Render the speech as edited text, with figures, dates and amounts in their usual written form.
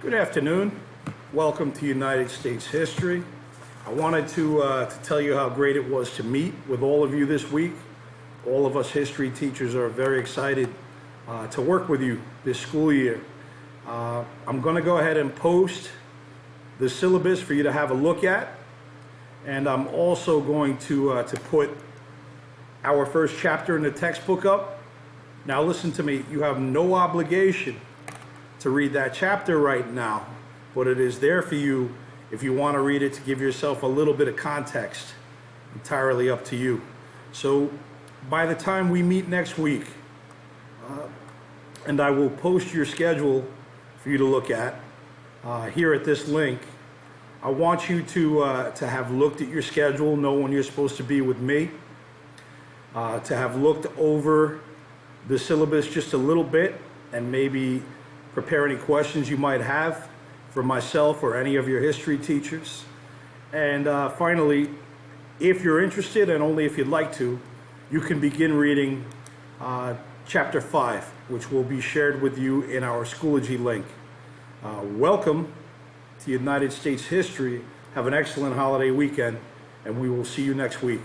Good afternoon. Welcome to United States History. I wanted to tell you how great it was to meet with all of you this week. All of us history teachers are very excited to work with you this school year. I'm going to go ahead and post the syllabus for you to have a look at. And I'm also going to put our first chapter in the textbook up. Now listen to me, you have no obligation to read that chapter right now, but it is there for you if you want to read it to give yourself a little bit of context. Entirely up to you. So by the time we meet next week, and I will post your schedule for you to look at here at this link, I want you to have looked at your schedule, know when you're supposed to be with me, to have looked over the syllabus just a little bit and maybe prepare any questions you might have for myself or any of your history teachers. And finally, if you're interested, and only if you'd like to, you can begin reading Chapter 5, which will be shared with you in our Schoology link. Welcome to United States History. Have an excellent holiday weekend, and we will see you next week.